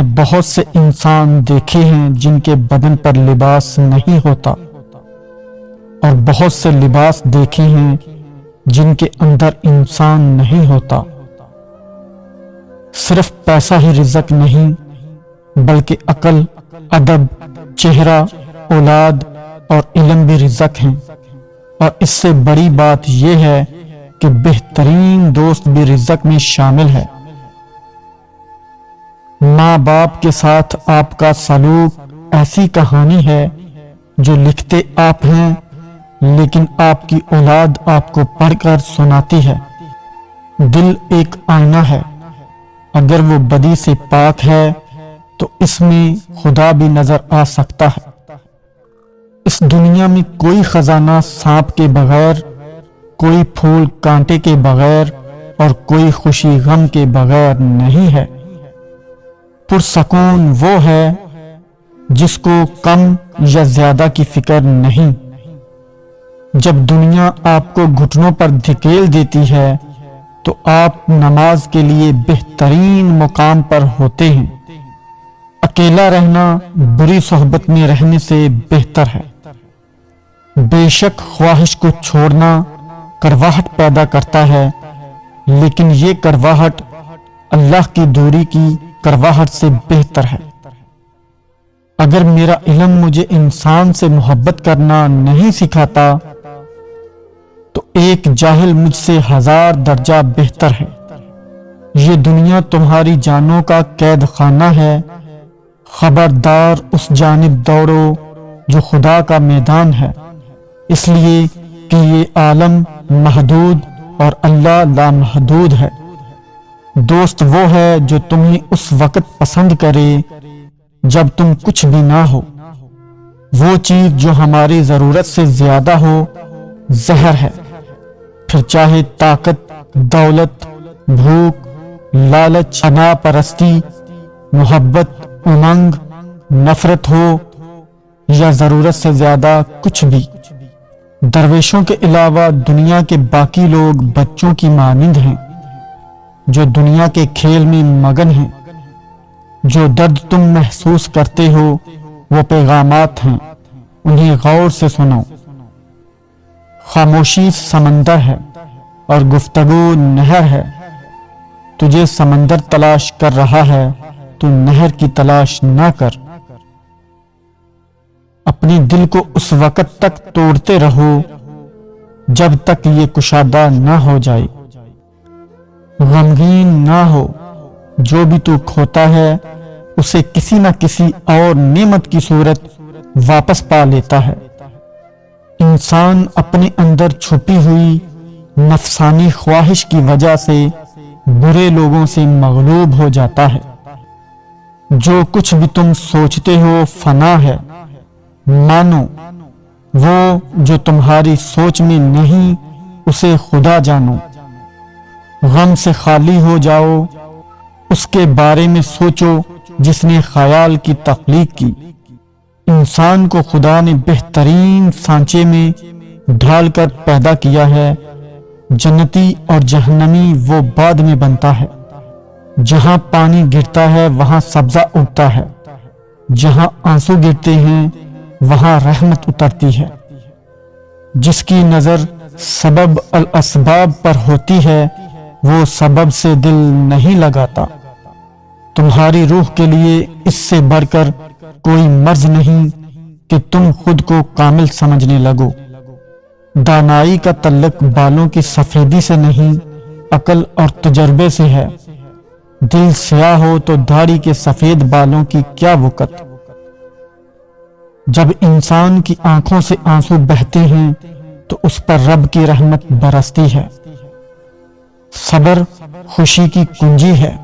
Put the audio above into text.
نے بہت سے انسان دیکھے ہیں جن کے بدن پر لباس نہیں ہوتا، اور بہت سے لباس دیکھے ہیں جن کے اندر انسان نہیں ہوتا۔ صرف پیسہ ہی رزق نہیں، بلکہ عقل، ادب، چہرہ، اولاد اور علم بھی رزق ہیں، اور اس سے بڑی بات یہ ہے کہ بہترین دوست بھی رزق میں شامل ہے۔ ماں باپ کے ساتھ آپ کا سلوک ایسی کہانی ہے جو لکھتے آپ ہیں، لیکن آپ کی اولاد آپ کو پڑھ کر سناتی ہے۔ دل ایک آئینہ ہے، اگر وہ بدی سے پاک ہے تو اس میں خدا بھی نظر آ سکتا ہے۔ اس دنیا میں کوئی خزانہ سانپ کے بغیر، کوئی پھول کانٹے کے بغیر، اور کوئی خوشی غم کے بغیر نہیں ہے۔ پرسکون وہ ہے جس کو کم یا زیادہ کی فکر نہیں۔ جب دنیا آپ کو گھٹنوں پر دھکیل دیتی ہے تو آپ نماز کے لیے بہترین مقام پر ہوتے ہیں۔ اکیلا رہنا بری صحبت میں رہنے سے بہتر ہے۔ بے شک خواہش کو چھوڑنا کرواہٹ پیدا کرتا ہے، لیکن یہ کرواہٹ اللہ کی دوری کی کرواہٹ سے بہتر ہے۔ اگر میرا علم مجھے انسان سے محبت کرنا نہیں سکھاتا تو ایک جاہل مجھ سے 1000 درجہ بہتر ہے۔ یہ دنیا تمہاری جانوں کا قید خانہ ہے، خبردار اس جانب دوڑو جو خدا کا میدان ہے، اس لیے کہ یہ عالم محدود اور اللہ لامحدود ہے۔ دوست وہ ہے جو تمہیں اس وقت پسند کرے جب تم کچھ بھی نہ ہو۔ وہ چیز جو ہماری ضرورت سے زیادہ ہو زہر ہے، پھر چاہے طاقت، دولت، بھوک، لالچ، انا پرستی، محبت، امنگ، نفرت ہو یا ضرورت سے زیادہ کچھ بھی۔ درویشوں کے علاوہ دنیا کے باقی لوگ بچوں کی مانند ہیں جو دنیا کے کھیل میں مگن ہیں۔ جو درد تم محسوس کرتے ہو وہ پیغامات ہیں، انہیں غور سے سنو۔ خاموشی سمندر ہے اور گفتگو نہر ہے۔ تجھے سمندر تلاش کر رہا ہے تو نہر کی تلاش نہ کر۔ اپنے دل کو اس وقت تک توڑتے رہو جب تک یہ کشادہ نہ ہو جائے۔ غمگین نہ ہو، جو بھی تو کھوتا ہے اسے کسی نہ کسی اور نعمت کی صورت واپس پا لیتا ہے۔ انسان اپنے اندر چھپی ہوئی نفسانی خواہش کی وجہ سے برے لوگوں سے مغلوب ہو جاتا ہے۔ جو کچھ بھی تم سوچتے ہو فنا ہے، مانو وہ جو تمہاری سوچ میں نہیں اسے خدا جانو۔ غم سے خالی ہو جاؤ، اس کے بارے میں سوچو جس نے خیال کی تخلیق کی۔ انسان کو خدا نے بہترین سانچے میں ڈھال کر پیدا کیا ہے۔ جنتی اور جہنمی وہ بعد میں بنتا ہے۔ جہاں پانی گرتا ہے وہاں سبزہ اگتا ہے، جہاں آنسو گرتے ہیں وہاں رحمت اترتی ہے۔ جس کی نظر سبب الاسباب پر ہوتی ہے وہ سبب سے دل نہیں لگاتا۔ تمہاری روح کے لیے اس سے بڑھ کر کوئی مرض نہیں کہ تم خود کو کامل سمجھنے لگو۔ دانائی کا تعلق بالوں کی سفیدی سے نہیں، عقل اور تجربے سے ہے۔ دل سیاہ ہو تو داڑھی کے سفید بالوں کی کیا وقت۔ جب انسان کی آنکھوں سے آنسو بہتے ہیں تو اس پر رب کی رحمت برستی ہے۔ صبر خوشی کی کنجی ہے۔